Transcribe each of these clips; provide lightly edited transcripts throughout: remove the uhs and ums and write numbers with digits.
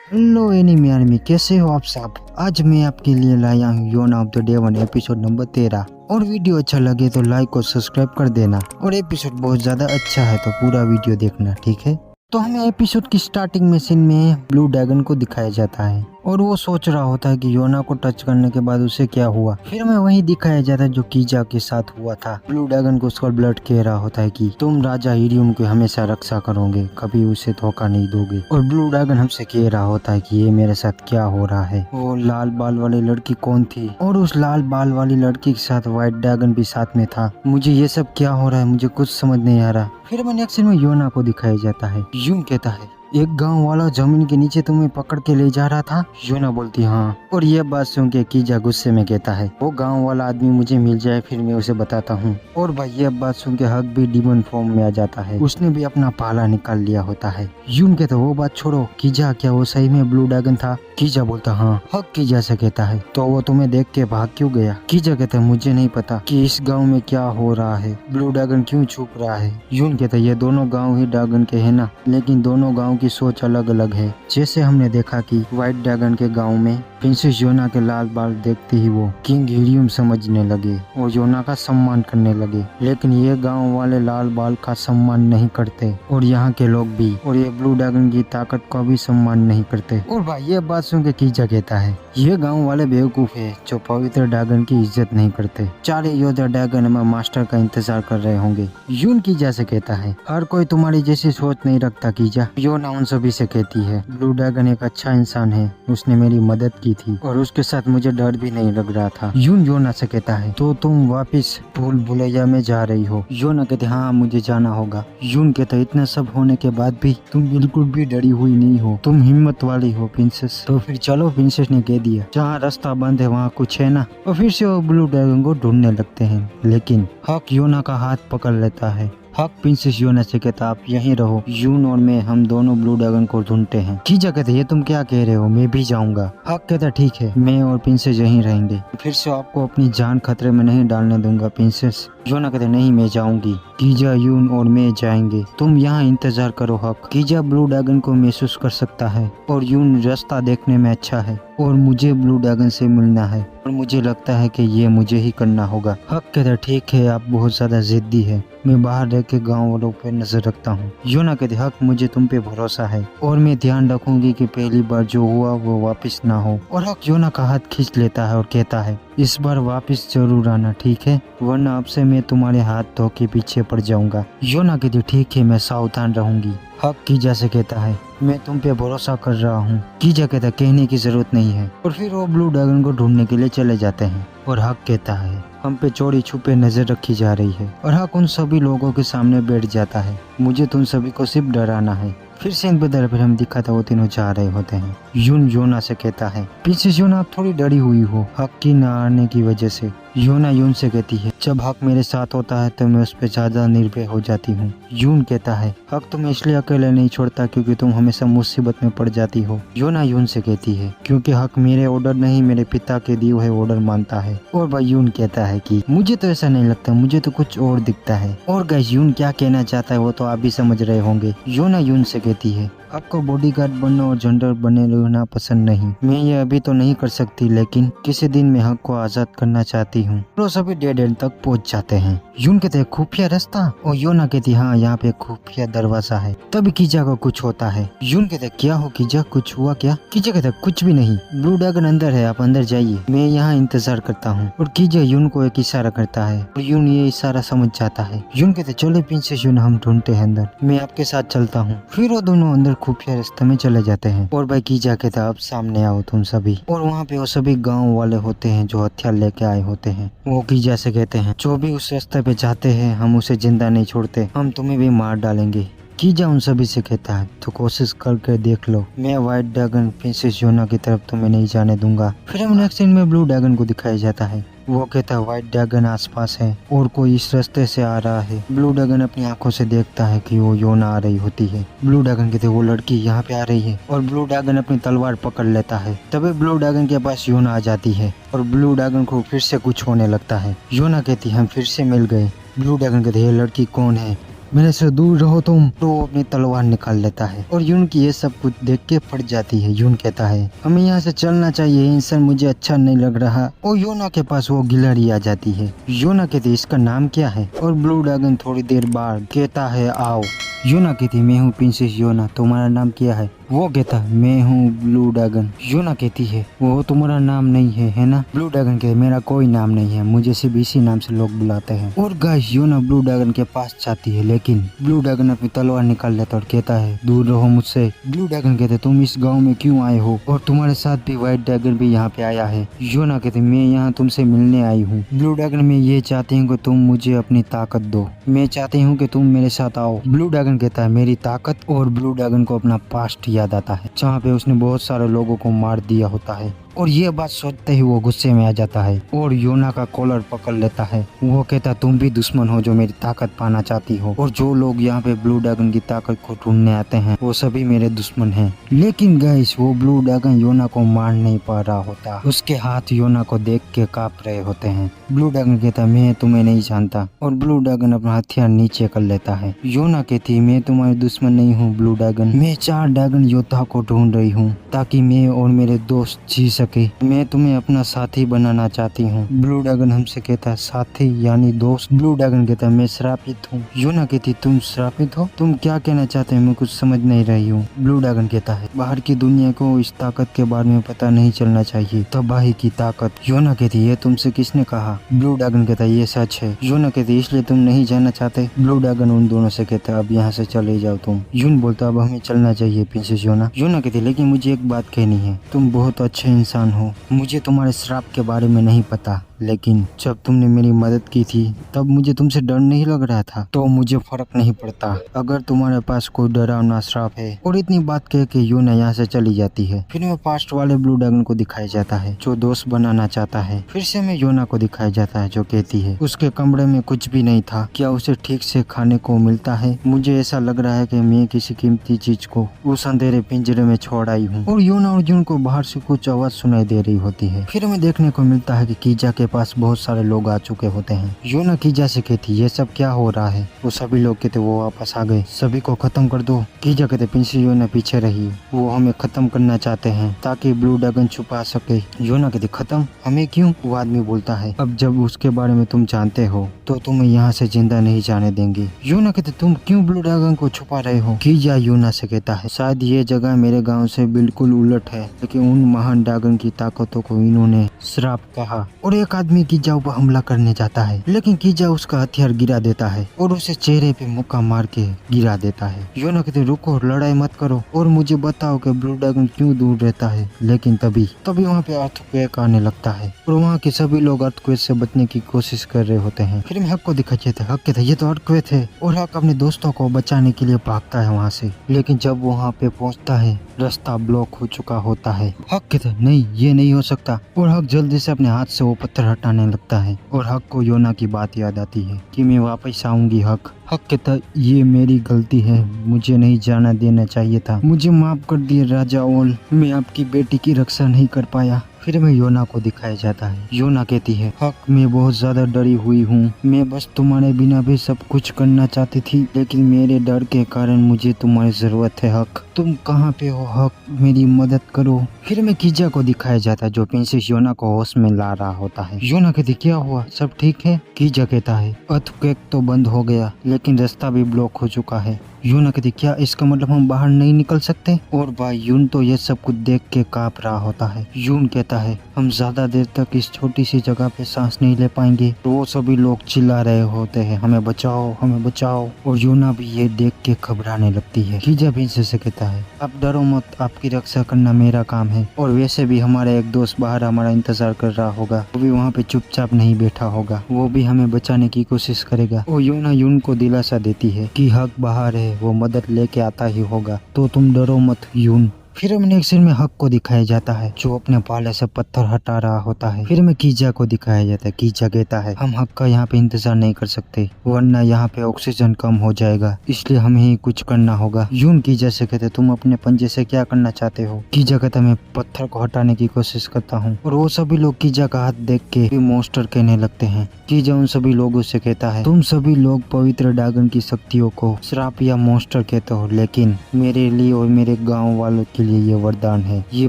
Hello enemy कैसे हो आप सब। आज मैं आपके लिए लाया हूँ योना of the day 1 episode number 13। और वीडियो अच्छा लगे तो लाइक और सब्सक्राइब कर देना। और एपिसोड बहुत ज्यादा अच्छा है तो पूरा वीडियो देखना, ठीक है। तो हमें एपिसोड की स्टार्टिंग में सीन में ब्लू ड्रैगन को दिखाया जाता है और वो सोच रहा होता है कि योना को टच करने के बाद उसे क्या हुआ। फिर हमें वही दिखाया जाता है जो कीजा के साथ हुआ था। ब्लू ड्रैगन को उसका ब्लड कह रहा होता है कि तुम राजा हीरियम की हमेशा रक्षा करोगे, कभी उसे धोखा नहीं दोगे। और ब्लू ड्रैगन हमसे कह रहा होता है कि ये मेरे साथ क्या हो रहा है। वो लाल बाल वाली लड़की कौन थी, और उस लाल बाल वाली लड़की के साथ व्हाइट ड्रैगन भी साथ में था। मुझे ये सब क्या हो रहा है, मुझे कुछ समझ नहीं आ रहा। फिर हमें नेक्स्ट सीन में योना को दिखाया जाता है। यून कहता है एक गांव वाला जमीन के नीचे तुम्हें पकड़ के ले जा रहा था। योना बोलती हाँ। और ये बात सुन के कीजा गुस्से में कहता है वो गांव वाला आदमी मुझे मिल जाए फिर मैं उसे बताता हूँ। और भाई ये बात सुन के हक भी डीमन फॉर्म में आ जाता है। उसने भी अपना पाला निकाल लिया होता है। यून कहता वो बात छोड़ो कीजा, क्या वो सही में ब्लू ड्रैगन था। कीजा बोलता हाँ। हक कीजा से कहता है तो वो तुम्हें देख के भाग क्यों गया। कीजा कहता है मुझे नहीं पता कि इस गाँव में क्या हो रहा है, ब्लू ड्रैगन क्यों छुप रहा है। यून कहता है ये दोनों गाँव ही ड्रैगन के है ना, लेकिन दोनों गाँव की सोच अलग अलग है। जैसे हमने देखा कि व्हाइट ड्रैगन के गांव में प्रिंसेस योना के लाल बाल देखते ही वो किंग हीरियम समझने लगे और योना का सम्मान करने लगे। लेकिन ये गांव वाले लाल बाल का सम्मान नहीं करते और यहाँ के लोग भी, और ये ब्लू ड्रैगन की ताकत का भी सम्मान नहीं करते। और भाई ये बात सुन के कीजा कहता है ये गांव वाले बेवकूफ है जो पवित्र ड्रैगन की इज्जत नहीं करते। 4 योद्धा ड्रैगन हमें मास्टर का इंतजार कर रहे होंगे। यून कीजा से कहता है हर कोई तुम्हारी जैसी सोच नहीं रखता कीजा। योना उन सभी से कहती है ब्लू ड्रैगन एक अच्छा इंसान है, उसने मेरी मदद की थी और उसके साथ मुझे डर भी नहीं लग रहा था। यून योना से कहता है तो तुम वापस भूल भुलैया में जा रही हो। योना कहते हाँ मुझे जाना होगा। यून कहता इतना सब होने के बाद भी तुम बिल्कुल भी डरी हुई नहीं हो, तुम हिम्मत वाली हो प्रिंसेस। तो फिर चलो, प्रिंसेस ने कह दिया जहाँ रास्ता बंद है वहाँ कुछ है ना। और फिर से वो ब्लू ड्रैगन को ढूंढने लगते हैं, लेकिन हक योना का हाथ पकड़ लेता है। हक प्रिंसेस योना से कहता आप यहीं रहो, यून और मैं हम दोनों ब्लू ड्रैगन को ढूंढते हैं। कीजा कहते ये तुम क्या कह रहे हो, मैं भी जाऊंगा। हक कहता ठीक है मैं और प्रिंसेस यहीं रहेंगे, फिर से आपको अपनी जान खतरे में नहीं डालने दूंगा प्रिंसेस। योना कहते नहीं मैं जाऊंगी। कीजा यून और मैं जाएंगे, तुम यहाँ इंतजार करो। हक कीजा ब्लू ड्रैगन को महसूस कर सकता है और यून रास्ता देखने में अच्छा है और मुझे ब्लू ड्रैगन से मिलना है और मुझे लगता है कि ये मुझे ही करना होगा। हक कहता ठीक है आप बहुत ज्यादा जिद्दी है, मैं बाहर रह के गाँव वालों पे नजर रखता हूँ। योना कहते हक मुझे तुम पे भरोसा है और मैं ध्यान रखूंगी कि पहली बार जो हुआ वो वापस ना हो। और हक योना का हाथ खींच लेता है और कहता है इस बार वापस जरूर आना, ठीक है, वरना अब से मैं तुम्हारे हाथ धो के पीछे पड़ जाऊंगा। योना कहती ठीक है मैं सावधान रहूंगी। हक कीजा से कहता है मैं तुम पे भरोसा कर रहा हूँ। कीजा कहता कहने की जरूरत नहीं है। और फिर वो ब्लू ड्रैगन को ढूंढने के लिए चले जाते हैं और हक कहता है हम पे चोरी छुपे नजर रखी जा रही है। और हक उन सभी लोगों के सामने बैठ जाता है, मुझे तुम सभी को सिर्फ डराना है। फिर से इन बदल फिर हम दिखाता वो तीनों जा रहे होते हैं। यून योना से कहता है प्रिंसेस योना आप थोड़ी डरी हुई हो हक की न आने की वजह से। योना यून से कहती है जब हक मेरे साथ होता है तो मैं उस पर ज्यादा निर्भय हो जाती हूँ। यून कहता है हक तुम्हें इसलिए अकेले नहीं छोड़ता क्योंकि तुम हमेशा मुसीबत में पड़ जाती हो। योना यून से कहती है क्योंकि हक मेरे ऑर्डर नहीं मेरे पिता के दिए हुए ऑर्डर मानता है। और भाई यून कहता है कि मुझे तो ऐसा नहीं लगता, मुझे तो कुछ और दिखता है। और गाइस यून क्या कहना चाहता है वो तो आप भी समझ रहे होंगे। योना यून से कहती है आपको बॉडीगार्ड बनना और जनरल बने रहना पसंद नहीं, मैं ये अभी तो नहीं कर सकती लेकिन किसी दिन मैं हक को आजाद करना चाहती हूँ। तो सभी डेड एंड तक पहुँच जाते हैं। यून कहते हैं खुफिया रास्ता, और योना कहती हाँ यहाँ पे खुफिया दरवाजा है। तभी कीजा को कुछ होता है। यून कहते क्या हो कीजा, कुछ हुआ क्या। कीजा कहते कुछ भी नहीं, ब्लू ड्रैगन अंदर है, आप अंदर जाइए, मैं यहाँ इंतजार करता हूँ। और कीजा यून को एक इशारा करता है और यून ये इशारा समझ जाता है। यून कहते चलो प्रिंसेस यून हम ढूंढते हैं अंदर, मैं आपके साथ चलता हूँ। फिर वो दोनों अंदर खुफिया रास्ते में चले जाते हैं। और भाई कीजा कहता अब सामने आओ तुम सभी। और वहाँ पे वो सभी गाँव वाले होते हैं जो हथियार लेके आए होते हैं। वो कीजा से कहते हैं जो भी उस रास्ते पे जाते हैं हम उसे जिंदा नहीं छोड़ते, हम तुम्हें भी मार डालेंगे। कीजा उन सभी से कहता है तो कोशिश करके देख लो, मैं व्हाइट ड्रैगन प्रिंसेस योना की तरफ तुम्हें नहीं जाने दूंगा। फिर हम नेक्स्ट सीन में ब्लू ड्रैगन को दिखाया जाता है। वो कहता है व्हाइट ड्रैगन आसपास है और कोई इस रास्ते से आ रहा है। ब्लू ड्रैगन अपनी आंखों से देखता है कि वो योना आ रही होती है। ब्लू ड्रैगन कहते वो लड़की यहाँ पे आ रही है और ब्लू ड्रैगन अपनी तलवार पकड़ लेता है। तभी ब्लू ड्रैगन के पास योना आ जाती है और ब्लू ड्रैगन को फिर से कुछ होने लगता है। योना कहती हम फिर से मिल गए। ब्लू ड्रैगन कहते ये लड़की कौन है, मेरे से दूर रहो तुम। तो वो अपनी तलवार निकाल लेता है और यून की ये सब कुछ देख के फट जाती है। यून कहता है हमें यहाँ से चलना चाहिए, इंसान मुझे अच्छा नहीं लग रहा। और योना के पास वो गिलहरी आ जाती है। योना कहती इसका नाम क्या है? और ब्लू ड्रैगन थोड़ी देर बाद कहता है आओ। योना कहती मैं हूँ प्रिंसेस योना, तुम्हारा नाम क्या है? वो कहता मैं हूँ ब्लू ड्रैगन। योना कहती है वो तुम्हारा नाम नहीं है ना? ब्लू ड्रैगन कहते मेरा कोई नाम नहीं है, मुझे सिर्फ इसी नाम से लोग बुलाते हैं। और गाइस योना ब्लू ड्रैगन के पास जाती है, लेकिन ब्लू ड्रैगन अपनी तलवार निकाल लेता और कहता है दूर रहो मुझसे। ब्लू ड्रैगन कहते तुम इस गाँव में क्यों आए हो और तुम्हारे साथ भी व्हाइट ड्रैगन भी यहाँ पे आया है। योना कहते मैं यहाँ तुमसे मिलने आई हूँ। ब्लू ड्रैगन मैं ये चाहती हूँ कि तुम मुझे अपनी ताकत दो, मैं चाहती हूँ कि तुम मेरे साथ आओ। ब्लू ड्रैगन कहता है मेरी ताकत। और ब्लू ड्रैगन को अपना पास्ट याद आता है जहाँ पे उसने बहुत सारे लोगों को मार दिया होता है। और ये बात सोचते ही वो गुस्से में आ जाता है और योना का कॉलर पकड़ लेता है। वो कहता तुम भी दुश्मन हो जो मेरी ताकत पाना चाहती हो, और जो लोग यहाँ पे ब्लू ड्रैगन की ताकत को ढूंढने आते हैं वो सभी मेरे दुश्मन हैं। लेकिन गाइस वो ब्लू ड्रैगन योना को मार नहीं पा रहा होता, उसके हाथ योना को देख के कांप रहे होते हैं। ब्लू ड्रैगन कहता मैं तुम्हें नहीं जानता, और ब्लू ड्रैगन अपना हथियार नीचे कर लेता है। योना कहती मैं तुम्हारी दुश्मन नहीं हूँ ब्लू ड्रैगन, मैं 4 ड्रैगन योद्धा को ढूंढ रही हूँ ताकि मैं और मेरे दोस्त जी सके, मैं तुम्हें अपना साथी बनाना चाहती हूँ। ब्लू ड्रैगन हमसे कहता है साथी यानी दोस्त? ब्लू ड्रैगन कहता है मैं श्रापित हूँ। योना कहती तुम श्रापित हो? तुम क्या कहना चाहते हो? मैं कुछ समझ नहीं रही हूँ। ब्लू ड्रैगन कहता है बाहर की दुनिया को इस ताकत के बारे में पता नहीं चलना चाहिए, तबाही की ताकत। योना कहती ये तुमसे किसने कहा? ब्लू ड्रैगन कहता ये सच है। योना कहती इसलिए तुम नहीं जानना चाहते? ब्लू ड्रैगन उन दोनों से कहता अब यहाँ से चले जाओ तुम। यून बोलता अब हमें चलना चाहिए प्रिंसेस योना। योना कहती लेकिन मुझे एक बात कहनी है, तुम बहुत अच्छे इंसान हो, मुझे तुम्हारे श्राप के बारे में नहीं पता, लेकिन जब तुमने मेरी मदद की थी तब मुझे तुमसे डर नहीं लग रहा था, तो मुझे फर्क नहीं पड़ता अगर तुम्हारे पास कोई डरावना श्राप है। और इतनी बात कह के योना यहाँ से चली जाती है। फिर में पास्ट वाले ब्लू ड्रैगन को दिखाया जाता है जो दोस्त बनाना चाहता है। फिर से में योना को दिखाया जाता है जो कहती है उसके कमरे में कुछ भी नहीं था, क्या उसे ठीक से खाने को मिलता है? मुझे ऐसा लग रहा है कि मैं किसी कीमती चीज को उस अंधेरे पिंजरे में छोड़ आई हूँ। और योना और यून को बाहर से कुछ आवाज सुनाई दे रही होती है। फिर हमें देखने को मिलता है कि कीजा के पास बहुत सारे लोग आ चुके होते हैं। योना कीजा से कहती ये सब क्या हो रहा है? वो सभी लोग कहते वो वापस आ गए, सभी को खत्म कर दो। कीजा कहते प्रिंसेस योना पीछे रही, वो हमें खत्म करना चाहते हैं ताकि ब्लू ड्रैगन छुपा सके। योना कहती खत्म? हमें क्यों? वो आदमी बोलता है अब जब उसके बारे में तुम जानते हो तो तुम्हें यहाँ से जिंदा नहीं जाने देंगे। योना कहते तुम क्यों ब्लू ड्रैगन को छुपा रहे हो? कीजा योना से कहता है शायद ये जगह मेरे गाँव से बिल्कुल उलट है, लेकिन उन महान ड्रैगन की ताकतों को इन्होंने श्राप कहा। और एक आदमी कीजा पर हमला करने जाता है, लेकिन कीजा उसका हथियार गिरा देता है और उसे चेहरे पे मुक्का मार के गिरा देता है। योना कहते रुको, लड़ाई मत करो और मुझे बताओ कि ब्लू ड्रैगन क्यों दूर रहता है। लेकिन तभी वहाँ पे अर्थक्वेक आने लगता है और वहाँ के सभी लोग अर्थक्वेक से बचने की कोशिश कर रहे होते हैं। फिर हक को दिखाते थे, हक कहता है ये तो अर्थक्वेक है, और हक अपने दोस्तों को बचाने के लिए भागता है वहाँ से। लेकिन जब वहाँ पे पहुँचता है रास्ता ब्लॉक हो चुका होता है। हक कहता है नहीं ये नहीं हो सकता, और हक जल्दी से अपने हाथ से वो पत्थर हटाने लगता है। और हक को योना की बात याद आती है कि मैं वापस आऊंगी। हक कहता ये मेरी गलती है, मुझे नहीं जाना देना चाहिए था, मुझे माफ कर दिए राजा ओल, मैं आपकी बेटी की रक्षा नहीं कर पाया। फिर में योना को दिखाया जाता है। योना कहती है हक मैं बहुत ज्यादा डरी हुई हूँ, मैं बस तुम्हारे बिना भी सब कुछ करना चाहती थी, लेकिन मेरे डर के कारण मुझे तुम्हारी जरूरत है। हक तुम कहाँ पे हो? हक मेरी मदद करो। फिर में कीजा को दिखाया जाता है जो प्रिंसेस योना को होश में ला रहा होता है। योना कहती क्या हुआ, सब ठीक है? कीजा कहता है अर्थक्वेक तो बंद हो गया, लेकिन रास्ता भी ब्लॉक हो चुका है। योना कहती क्या इसका मतलब हम बाहर नहीं निकल सकते? और भाई यून तो ये सब कुछ देख के कांप रहा होता है। यून कहता है हम ज्यादा देर तक इस छोटी सी जगह पे सांस नहीं ले पाएंगे। तो वो सभी लोग चिल्ला रहे होते हैं हमें बचाओ, हमें बचाओ। और योना भी ये देख के घबराने लगती है। कीजा भी इनसे कहता है आप डरो मत, आपकी रक्षा करना मेरा काम है। और वैसे भी हमारा एक दोस्त बाहर हमारा इंतजार कर रहा होगा, वो भी वहाँ पे चुपचाप नहीं बैठा होगा, वो भी हमें बचाने की कोशिश करेगा। और योना यून को दिलासा देती है कि हक बाहर है, वो मदद लेके आता ही होगा, तो तुम डरो मत यून। फिर हमें नेक्स्ट सीन में हक को दिखाया जाता है जो अपने भाले से पत्थर हटा रहा होता है। फिर हमें कीजा को दिखाया जाता है। कीजा कहता है हम हक का यहाँ पे इंतजार नहीं कर सकते वरना यहाँ पे ऑक्सीजन कम हो जाएगा, इसलिए हमें ही कुछ करना होगा। यून कीजा से कहते तुम अपने पंजे से क्या करना चाहते हो? कीजा कहता मैं पत्थर को हटाने की कोशिश करता हूँ। और वो सभी लोग कीजा का हाथ देख के भी मॉन्स्टर कहने लगते हैं। कीजा उन सभी लोगों से कहता है तुम सभी लोग पवित्र ड्रैगन की शक्तियों को श्राप या मॉन्स्टर कहते हो, लेकिन मेरे लिए और मेरे गांव वालों के लिए ये वरदान है, ये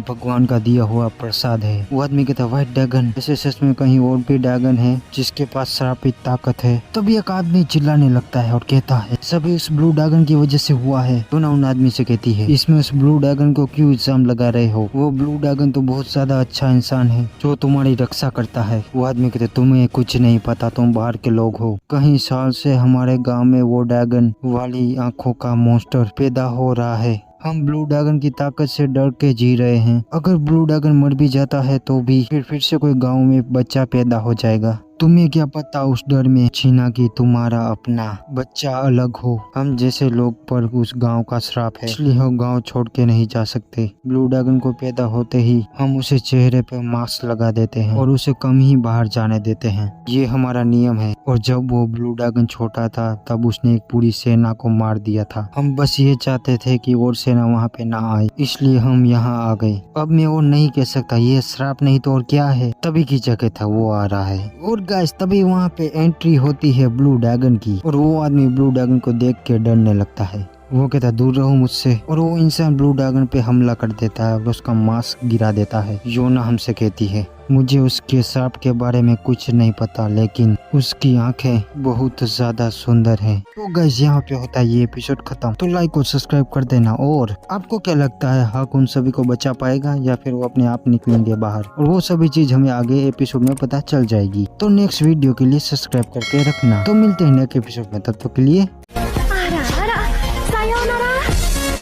भगवान का दिया हुआ प्रसाद है। वो आदमी कहता है व्हाइट ड्रैगन, ऐसे सच में कहीं और भी ड्रैगन है जिसके पास श्रापित ताकत है? तभी एक आदमी चिल्लाने लगता है और कहता है सभी उस ब्लू ड्रैगन की वजह से हुआ है। तो ना उन आदमी से कहती है इसमें उस ब्लू ड्रैगन को क्यों इल्जाम लगा रहे हो? वो ब्लू ड्रैगन तो बहुत ज्यादा अच्छा इंसान है जो तुम्हारी रक्षा करता है। वो आदमी कहते तुम्हें कुछ नहीं पता, तुम बाहर के लोग हो। कई साल से हमारे गांव में वो ड्रैगन वाली आंखों का मॉन्स्टर पैदा हो रहा है। हम ब्लू ड्रैगन की ताकत से डर के जी रहे हैं। अगर ब्लू ड्रैगन मर भी जाता है तो भी फिर से कोई गांव में बच्चा पैदा हो जाएगा। तुम्हें क्या पता उस डर में छीना कि तुम्हारा अपना बच्चा अलग हो। हम जैसे लोग पर उस गांव का श्राप है, इसलिए हम गांव छोड़ के नहीं जा सकते। ब्लू ड्रैगन को पैदा होते ही हम उसे चेहरे पे मास्क लगा देते हैं और उसे कम ही बाहर जाने देते हैं। ये हमारा नियम है। और जब वो ब्लू ड्रैगन छोटा था तब उसने एक पूरी सेना को मार दिया था। हम बस ये चाहते थे कि और सेना वहाँ पे ना आए, इसलिए हम यहाँ आ गए। अब मैं और नहीं कह सकता, ये श्राप नहीं तो और क्या है। तभी की जगह था वो आ रहा है। और गाइस तभी वहाँ पे एंट्री होती है ब्लू ड्रैगन की और वो आदमी ब्लू ड्रैगन को देख के डरने लगता है। वो कहता दूर रहो मुझसे। और वो इंसान ब्लू ड्रैगन पे हमला कर देता है और उसका मास्क गिरा देता है। योना हमसे कहती है मुझे उसके सांप के बारे में कुछ नहीं पता, लेकिन उसकी आंखें बहुत ज्यादा सुंदर हैं। तो गाइस यहाँ पे होता है ये एपिसोड खत्म। तो लाइक और सब्सक्राइब कर देना। और आपको क्या लगता है हक उन सभी को बचा पाएगा या फिर वो अपने आप निकलेंगे बाहर? और वो सभी चीज हमें आगे एपिसोड में पता चल जाएगी। तो नेक्स्ट वीडियो के लिए सब्सक्राइब करके रखना। तो मिलते हैं नेक्स्ट एपिसोड में, तब तक के लिए